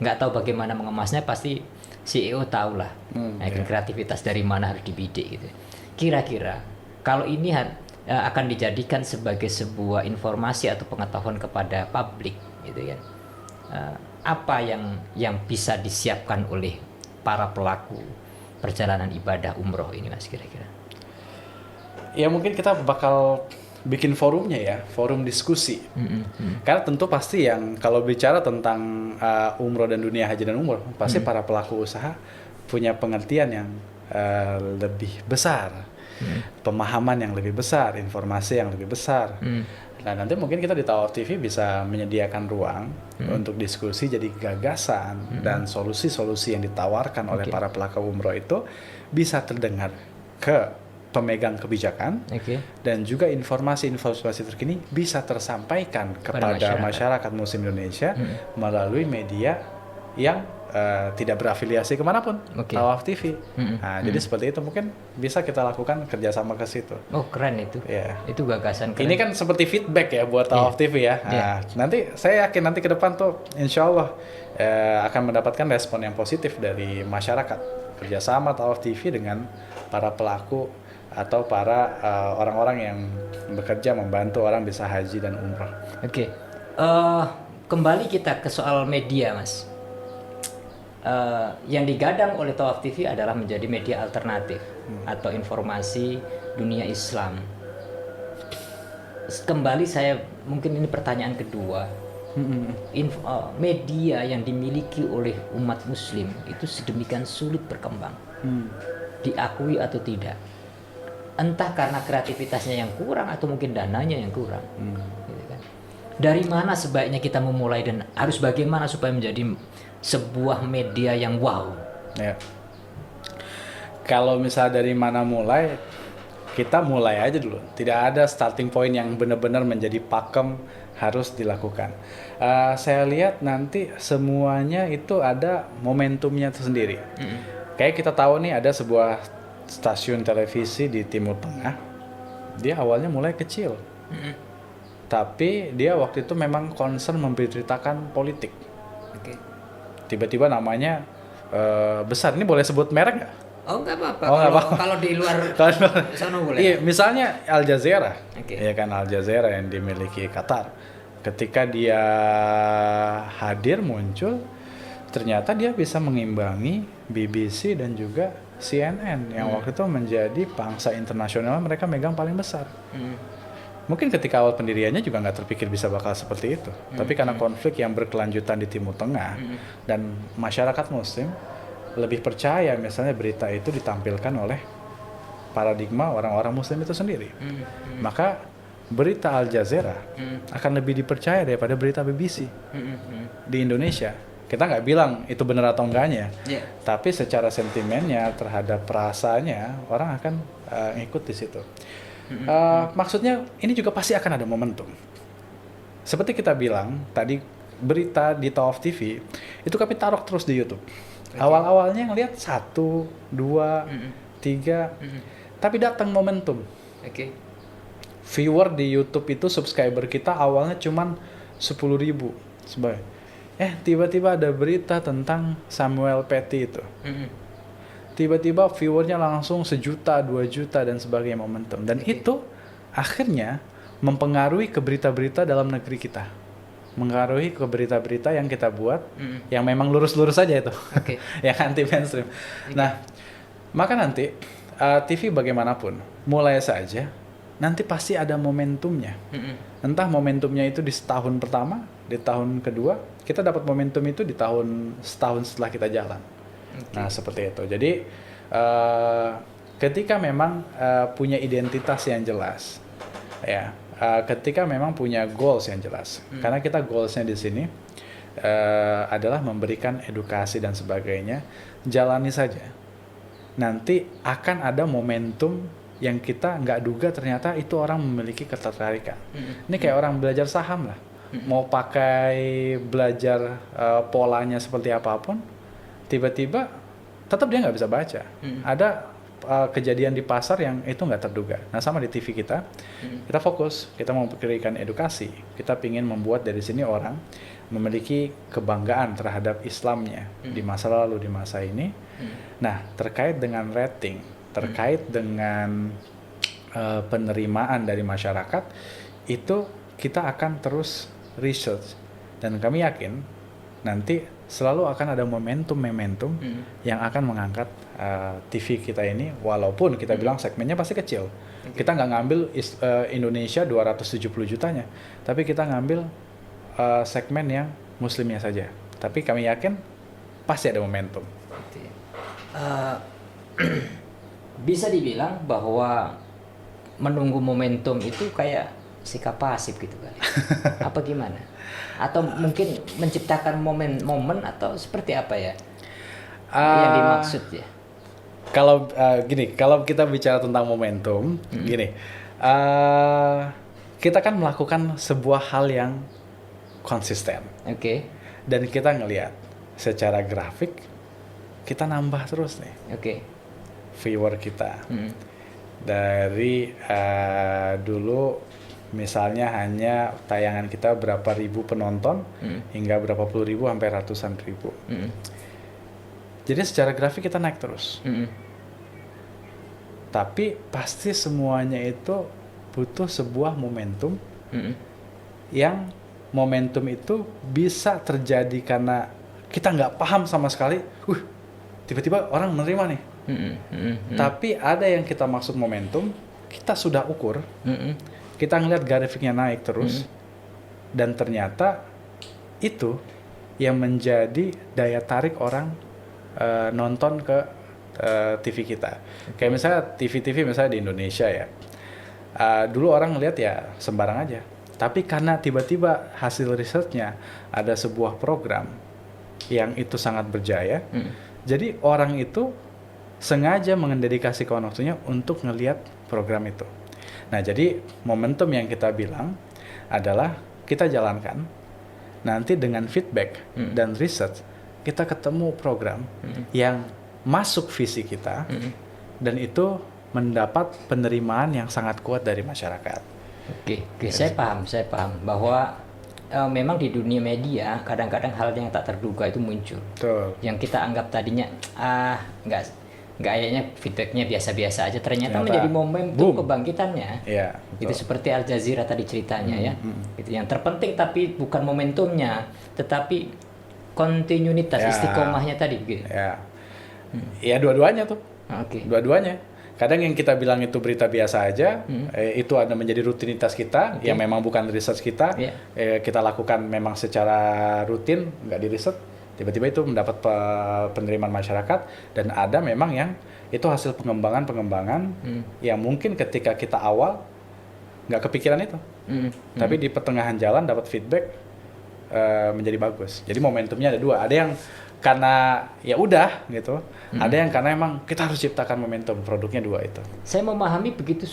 Nggak tahu bagaimana mengemasnya, pasti CEO tahu lah. Kreativitas dari mana harus dibidik gitu. Kira-kira kalau ini akan dijadikan sebagai sebuah informasi atau pengetahuan kepada publik gitu kan, apa yang bisa disiapkan oleh para pelaku perjalanan ibadah umroh ini Mas kira-kira? Ya mungkin kita bakal bikin forumnya ya, forum diskusi. Karena tentu pasti yang kalau bicara tentang umroh dan dunia haji dan umroh, pasti para pelaku usaha punya pengertian yang lebih besar, pemahaman yang lebih besar, informasi yang lebih besar. Nah, nanti mungkin kita di Tawaf TV bisa menyediakan ruang untuk diskusi, jadi gagasan dan solusi-solusi yang ditawarkan oleh para pelaku umroh itu bisa terdengar ke pemegang kebijakan, dan juga informasi-informasi terkini bisa tersampaikan kepada masyarakat Muslim Indonesia melalui media yang tidak berafiliasi kemanapun, Tawaf TV. Nah, jadi seperti itu mungkin bisa kita lakukan kerjasama ke situ. Oh keren itu, itu gagasan keren. Ini kan seperti feedback ya buat Tawaf TV ya. Nah, nanti saya yakin nanti ke depan tuh insya Allah akan mendapatkan respon yang positif dari masyarakat, kerjasama Tawaf TV dengan para pelaku atau para orang-orang yang bekerja membantu orang bisa haji dan umrah. Kembali kita ke soal media Mas. Yang digadang oleh Tawaf TV adalah menjadi media alternatif atau informasi dunia Islam. Kembali saya mungkin ini pertanyaan kedua. Media yang dimiliki oleh umat Muslim itu sedemikian sulit berkembang, diakui atau tidak, entah karena kreativitasnya yang kurang atau mungkin dananya yang kurang. Gitu kan. Dari mana sebaiknya kita memulai dan harus bagaimana supaya menjadi sebuah media yang wow? Ya. Kalau misalnya dari mana mulai, kita mulai aja dulu. Tidak ada starting point yang benar-benar menjadi pakem harus dilakukan. Saya lihat nanti semuanya itu ada momentumnya tersendiri. Kayak kita tahu nih ada sebuah stasiun televisi di Timur Tengah. Dia awalnya mulai kecil. Tapi dia waktu itu memang concern memberitakan politik. Tiba-tiba namanya besar. Ini boleh sebut merek nggak? Oh, nggak apa-apa. Oh, nggak Kalau apa-apa. kalau di luar Kalau- sana boleh. Iya, misalnya Al Jazeera, Oke. ya kan, Al Jazeera yang dimiliki Qatar. Ketika dia hadir muncul, ternyata dia bisa mengimbangi BBC dan juga CNN yang waktu itu menjadi pangsa internasional, mereka megang paling besar. Mungkin ketika awal pendiriannya juga nggak terpikir bisa bakal seperti itu, tapi karena konflik yang berkelanjutan di Timur Tengah dan masyarakat Muslim lebih percaya misalnya berita itu ditampilkan oleh paradigma orang-orang Muslim itu sendiri. Maka berita Al Jazeera akan lebih dipercaya daripada berita BBC di Indonesia. Kita nggak bilang itu benar atau enggaknya, tapi secara sentimennya terhadap rasanya orang akan ngikut di situ. Maksudnya ini juga pasti akan ada momentum. Seperti kita bilang tadi, berita di Tawaf TV itu kami taruh terus di YouTube. Awal-awalnya ngelihat 1, 2, 3, tapi datang momentum. Viewer di YouTube itu, subscriber kita awalnya cuman 10.000 sebagai. Tiba-tiba ada berita tentang Samuel Paty itu. Tiba-tiba viewernya langsung 1 juta, 2 juta dan sebagainya, momentum. Dan itu akhirnya mempengaruhi ke berita-berita dalam negeri kita. Mengaruhi ke berita-berita yang kita buat yang memang lurus-lurus saja itu. Yang anti mainstream. Nah, maka nanti TV bagaimanapun, mulai saja nanti pasti ada momentumnya. Entah momentumnya itu di setahun pertama, di tahun kedua, kita dapat momentum itu di setahun setelah kita jalan. Nah, seperti itu. Jadi ketika memang punya identitas yang jelas, ya, ketika memang punya goals yang jelas, karena kita goalsnya di sini adalah memberikan edukasi dan sebagainya, jalani saja. Nanti akan ada momentum yang kita nggak duga ternyata itu orang memiliki ketertarikan. Ini kayak orang belajar saham lah, mau pakai belajar polanya seperti apapun, tiba-tiba tetap dia nggak bisa baca. Ada kejadian di pasar yang itu nggak terduga. Nah, sama di TV kita fokus, kita mau memberikan edukasi, kita ingin membuat dari sini orang memiliki kebanggaan terhadap Islamnya di masa lalu, di masa ini. Nah, terkait dengan rating, terkait dengan penerimaan dari masyarakat, itu kita akan terus research, dan kami yakin nanti selalu akan ada momentum yang akan mengangkat TV kita ini, walaupun kita bilang segmennya pasti kecil. Kita nggak ngambil Indonesia 270 jutanya, tapi kita ngambil segmen yang muslimnya saja. Tapi kami yakin pasti ada momentum. Bisa dibilang bahwa menunggu momentum itu kayak sikap pasif gitu kali. Apa gimana? Atau mungkin menciptakan momen-momen atau seperti apa ya? Yang dimaksud ya? Kalau gini, kalau kita bicara tentang momentum, gini, kita kan melakukan sebuah hal yang konsisten. Dan kita ngelihat secara grafik kita nambah terus nih. Viewer kita. Dari dulu misalnya hanya tayangan kita berapa ribu penonton hingga berapa puluh ribu sampai ratusan ribu. Jadi secara grafik kita naik terus. Tapi pasti semuanya itu butuh sebuah momentum yang momentum itu bisa terjadi karena kita nggak paham sama sekali. Tiba-tiba orang menerima nih. Tapi ada yang kita maksud momentum, kita sudah ukur. Kita ngeliat grafiknya naik terus, dan ternyata itu yang menjadi daya tarik orang nonton ke TV kita. Kayak misalnya TV misalnya di Indonesia ya, dulu orang ngeliat ya sembarang aja. Tapi karena tiba-tiba hasil risetnya ada sebuah program yang itu sangat berjaya, jadi orang itu sengaja mendedikasikan waktunya untuk ngeliat program itu. Nah, jadi momentum yang kita bilang adalah kita jalankan, nanti dengan feedback dan research, kita ketemu program yang masuk visi kita, dan itu mendapat penerimaan yang sangat kuat dari masyarakat. Oke, saya paham bahwa memang di dunia media kadang-kadang hal yang tak terduga itu muncul. Betul. Yang kita anggap tadinya nggak kayaknya feedbacknya biasa-biasa aja, ternyata Ternyata, menjadi momentum boom. kebangkitannya. Iya, Itu betul. seperti Al Jazeera tadi ceritanya ya. Itu yang terpenting tapi bukan momentumnya, tetapi kontinuitas Ya. istiqomahnya tadi gitu. Ya. Ya dua-duanya tuh. Oke. Dua-duanya. Kadang yang kita bilang itu berita biasa aja, itu ada menjadi rutinitas kita, yang memang bukan research kita, Iya. kita lakukan memang secara rutin, nggak di riset, tiba-tiba itu mendapat penerimaan masyarakat, dan ada memang yang itu hasil pengembangan yang mungkin ketika kita awal nggak kepikiran itu, tapi di pertengahan jalan dapat feedback menjadi bagus. Jadi momentumnya ada dua, ada yang karena ya udah gitu, ada yang karena emang kita harus ciptakan momentum, produknya dua itu. Saya memahami begitu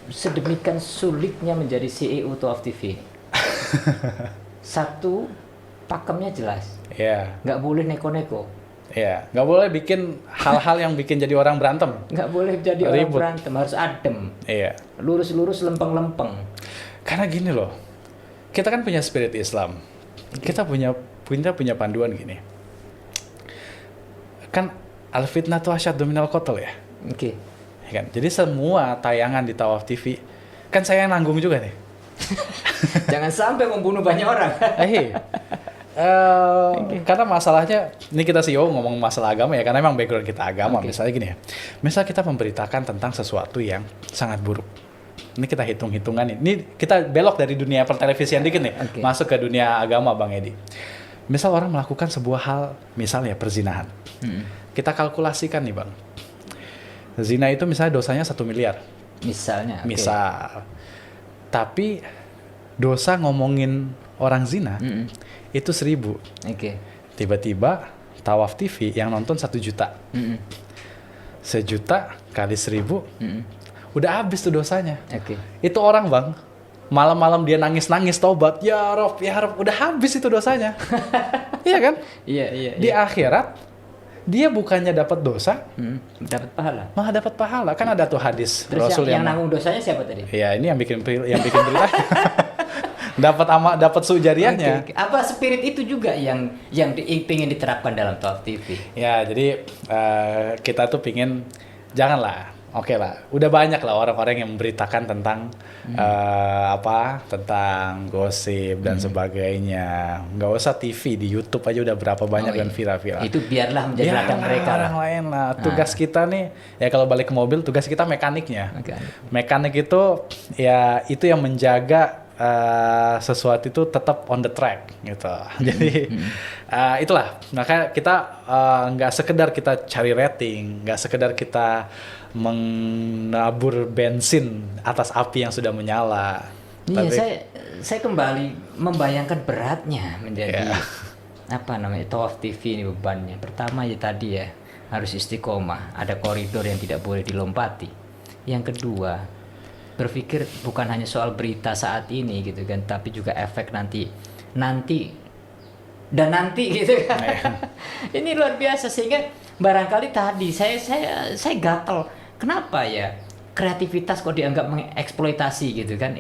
sedemikian sulitnya menjadi CEO Top TV. Satu, pakemnya jelas, Ya, nggak boleh neko-neko, ya, nggak boleh bikin hal-hal yang bikin jadi orang berantem. nggak boleh jadi orang Ribut. berantem, harus adem, Iya, lurus-lurus, lempeng-lempeng. karena gini loh, kita kan punya spirit Islam, kita punya panduan gini, kan al fitnatu asyaddu minal qatl ya, Oke. ya kan? Jadi semua tayangan di Tawaf TV, kan saya yang nanggung juga nih. Jangan sampai membunuh banyak orang. Karena masalahnya, ini kita CEO ngomong masalah agama ya, karena emang background kita agama. Oke. Misalnya gini ya, misal kita memberitakan tentang sesuatu yang sangat buruk. Ini kita hitung-hitungan nih. Ini kita belok dari dunia pertelevisian dikit nih, Oke. masuk ke dunia agama, Bang Edi. Misal orang melakukan sebuah hal, misalnya perzinahan. Kita kalkulasikan nih, Bang. Zina itu misalnya dosanya 1 miliar. Misalnya. oke. Misal. Tapi dosa ngomongin orang zina itu 1.000. Oke. Tiba-tiba Tawaf TV yang nonton 1 juta. 1 juta kali 1.000, udah habis tuh dosanya. Oke. Itu orang, Bang, malam-malam dia nangis-nangis taubat, ya Rob, udah habis itu dosanya. Iya kan? Iya. Di akhirat dia bukannya dapat dosa, Dapat pahala. malah dapat pahala. Kan ada tuh hadis Terus Rasul yang nanggung dosanya siapa tadi? ya ini yang bikin berita. dapat sujariahnya. Oke. Apa spirit itu juga yang ingin diterapkan dalam Top TV? Ya, jadi kita tuh pingin, janganlah, oke lah, udah banyak lah orang-orang yang memberitakan tentang tentang gosip dan sebagainya. Nggak usah TV, di YouTube aja udah berapa banyak dan viral-viral. Itu biarlah menjadi Ya, ladang mereka lah. orang lain lah. Tugas kita nih, ya kalau balik ke mobil, tugas kita mekaniknya. Oke. Mekanik itu ya itu yang menjaga sesuatu itu tetap on the track gitu. Jadi itulah, maka kita nggak sekedar kita cari rating, nggak sekedar kita menabur bensin atas api yang sudah menyala. Iya, Tapi, saya kembali membayangkan beratnya menjadi Ya. Tawaf TV ini bebannya. Pertama ya tadi ya, harus istiqomah, ada koridor yang tidak boleh dilompati. Yang kedua, berpikir bukan hanya soal berita saat ini gitu kan, tapi juga efek nanti gitu kan. Ini luar biasa, sehingga barangkali tadi saya gatel. Kenapa ya kreativitas kok dianggap mengeksploitasi gitu kan?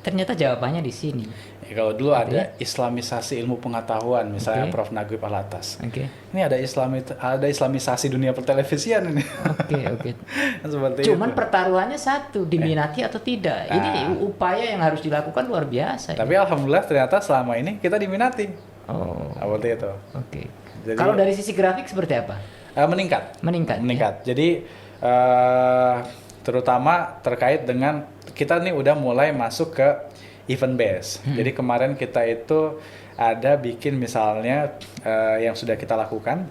Ternyata jawabannya di sini. ya, kalau dulu ada islamisasi ilmu pengetahuan, misalnya Oke. Prof. Naguib Alatas. Oke. Ini ada islamisasi dunia pertelevisian ini. Oke. Seperti Cuman itu. pertaruhannya satu, diminati atau tidak. Ini upaya yang harus dilakukan luar biasa. Tapi alhamdulillah ternyata selama ini kita diminati. Oh, Seperti itu. oke. Jadi- Kalau dari sisi grafik seperti apa? Meningkat. Meningkat. Jadi terutama terkait dengan kita nih udah mulai masuk ke event base. Jadi kemarin kita itu ada bikin misalnya yang sudah kita lakukan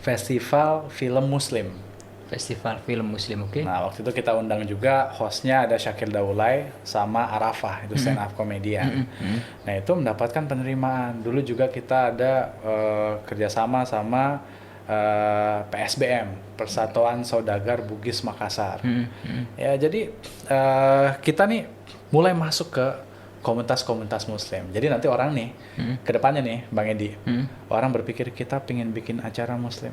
festival film Muslim. Festival film Muslim, oke. Nah waktu itu kita undang juga hostnya ada Syakil Daulay sama Arafah, itu stand up komedian. Nah itu mendapatkan penerimaan. Dulu juga kita ada kerjasama sama PSBM, Persatuan Saudagar Bugis Makassar. Ya jadi kita nih mulai masuk ke komunitas-komunitas Muslim. Jadi nanti orang nih kedepannya nih Bang Edi, orang berpikir kita pengen bikin acara Muslim.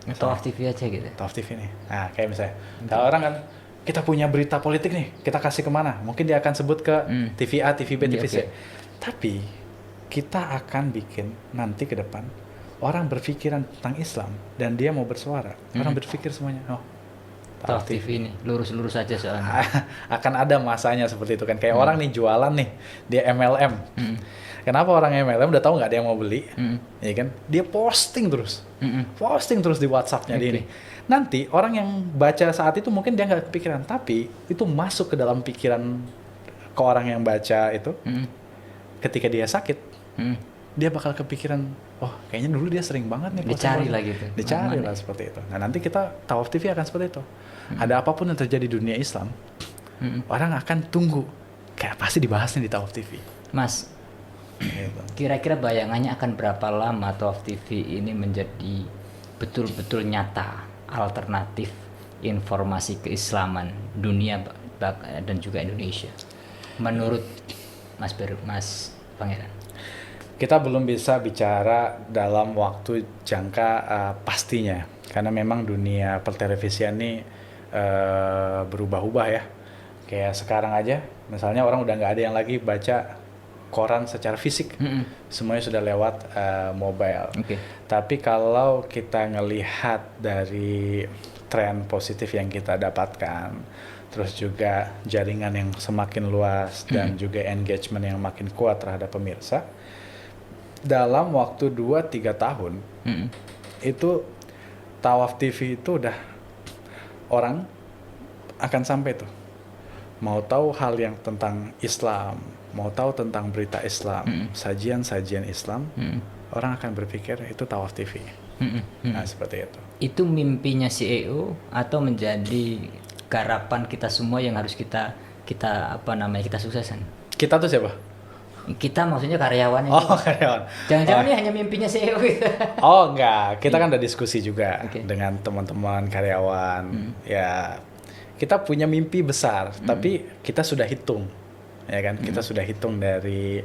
Tawaf TV aja gitu. Tawaf TV nih. Nah, kayak misalnya, kalau orang kan, kita punya berita politik nih, kita kasih kemana? Mungkin dia akan sebut ke TV A, TV B, TV C. Oke. Tapi kita akan bikin nanti ke depan orang berpikiran tentang Islam dan dia mau bersuara. Orang berpikir semuanya, oh, Tawaf TV ini lurus-lurus aja soalnya. akan ada masanya seperti itu kan. Kayak orang nih jualan nih, dia MLM. Kenapa orang MLM udah tahu nggak dia mau beli, ya kan? Dia posting terus di WhatsApp-nya dia nih. Nanti orang yang baca saat itu mungkin dia nggak kepikiran, tapi itu masuk ke dalam pikiran ke orang yang baca itu. Ketika dia sakit, dia bakal kepikiran, oh kayaknya dulu dia sering banget nih Dicari lah gitu. Dicari lah seperti itu. Nah nanti kita Tawaf TV akan seperti itu. Ada apapun yang terjadi di dunia Islam, orang akan tunggu. Kayak pasti dibahas nih di Tawaf TV. Mas, Gitu. kira-kira bayangannya akan berapa lama Tawaf TV ini menjadi betul-betul nyata alternatif informasi keislaman dunia dan juga Indonesia menurut Mas Pangeran? Kita belum bisa bicara dalam waktu jangka pastinya, karena memang dunia pertelevisian ini berubah-ubah ya. Kayak sekarang aja, misalnya orang udah nggak ada yang lagi baca koran secara fisik, semuanya sudah lewat mobile. Tapi kalau kita ngelihat dari tren positif yang kita dapatkan, terus juga jaringan yang semakin luas dan juga engagement yang makin kuat terhadap pemirsa, dalam waktu 2-3 tahun itu Tawaf TV itu udah orang akan sampai tuh mau tahu hal yang tentang Islam, mau tahu tentang berita Islam, sajian-sajian Islam, orang akan berpikir itu Tawaf TV. Nah seperti itu. Itu mimpinya CEO atau menjadi garapan kita semua yang harus kita suksesan? Kita tuh siapa? Kita maksudnya karyawannya. Oh karyawan. Jangan-jangan ini hanya mimpinya CEO gitu. Oh enggak, kita kan udah diskusi juga dengan teman-teman karyawan. Ya kita punya mimpi besar, tapi kita sudah hitung, ya kan? Kita sudah hitung dari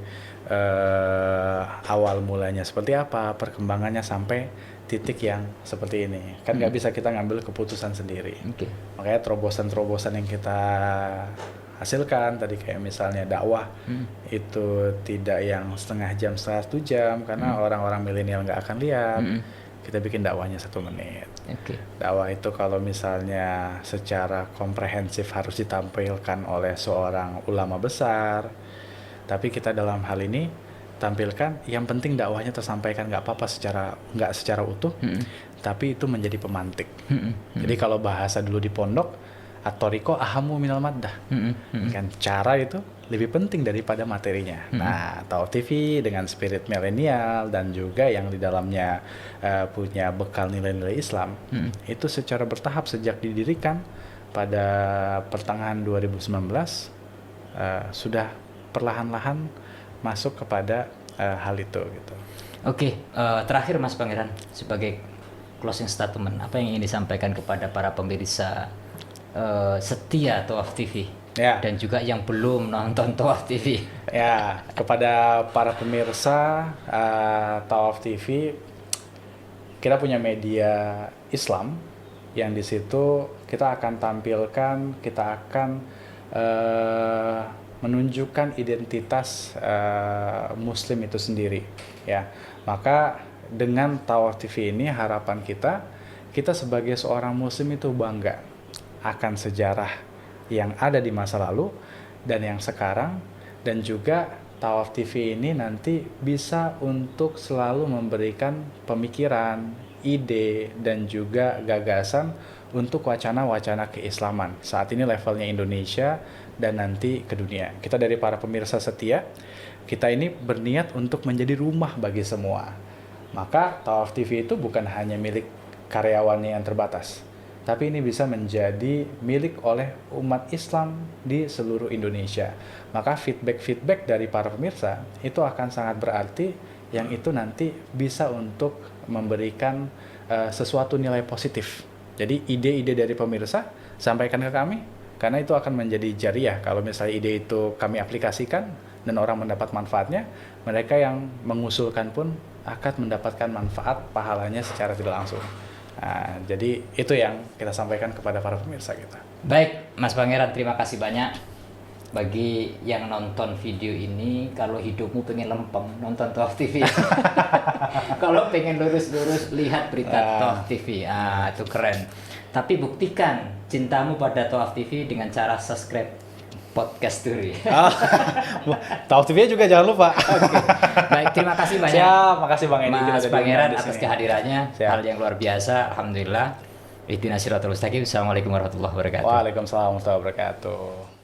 awal mulanya seperti apa, perkembangannya sampai titik yang seperti ini. Kan nggak bisa kita ngambil keputusan sendiri. Makanya terobosan-terobosan yang kita hasilkan tadi kayak misalnya dakwah itu tidak yang setengah jam, 1 jam, karena orang-orang milenial nggak akan lihat. Kita bikin dakwahnya 1 menit. Dakwah itu kalau misalnya secara komprehensif harus ditampilkan oleh seorang ulama besar, tapi kita dalam hal ini tampilkan yang penting dakwahnya tersampaikan, nggak apa-apa nggak secara utuh, tapi itu menjadi pemantik. Jadi kalau bahasa dulu di pondok, at-thariqah ahammu minal maddah. Kan cara itu lebih penting daripada materinya. Nah, Tawaf TV dengan spirit milenial dan juga yang di dalamnya punya bekal nilai-nilai Islam, itu secara bertahap sejak didirikan pada pertengahan 2019 sudah perlahan-lahan masuk kepada hal itu gitu. Terakhir Mas Pangeran, sebagai closing statement, apa yang ingin disampaikan kepada para pemirsa setia Tawaf TV dan juga yang belum nonton Tawaf TV? Ya, kepada para pemirsa Tawaf TV, kita punya media Islam yang di situ kita akan tampilkan, kita akan menunjukkan identitas Muslim itu sendiri. Ya, maka dengan Tawaf TV ini harapan kita sebagai seorang Muslim itu bangga akan sejarah yang ada di masa lalu dan yang sekarang, dan juga Tawaf TV ini nanti bisa untuk selalu memberikan pemikiran, ide, dan juga gagasan untuk wacana-wacana keislaman. Saat ini levelnya Indonesia dan nanti ke dunia. Kita dari para pemirsa setia, kita ini berniat untuk menjadi rumah bagi semua. Maka Tawaf TV itu bukan hanya milik karyawannya yang terbatas, tapi ini bisa menjadi milik oleh umat Islam di seluruh Indonesia. Maka feedback dari para pemirsa itu akan sangat berarti, yang itu nanti bisa untuk memberikan sesuatu nilai positif. Jadi ide-ide dari pemirsa sampaikan ke kami, karena itu akan menjadi jariah. Kalau misalnya ide itu kami aplikasikan dan orang mendapat manfaatnya, mereka yang mengusulkan pun akan mendapatkan manfaat pahalanya secara tidak langsung. Nah, jadi itu yang kita sampaikan kepada para pemirsa kita. Baik, Mas Pangeran, terima kasih banyak. bagi yang nonton video ini, kalau hidupmu pengen lempeng, nonton Tawaf TV. Kalau pengen lurus-lurus, lihat berita Tawaf TV. Itu keren. Tapi buktikan cintamu pada Tawaf TV dengan cara subscribe podcast Turi. Tawaf TV juga jangan lupa. Oke. Baik, terima kasih banyak. Siap, makasih Bang Edi Mas juga Pangeran di atas sini. kehadirannya. Siap. Hal yang luar biasa, alhamdulillah. Ihdinas siratal mustaqim. Assalamualaikum warahmatullahi wabarakatuh. Waalaikumsalam warahmatullahi wabarakatuh.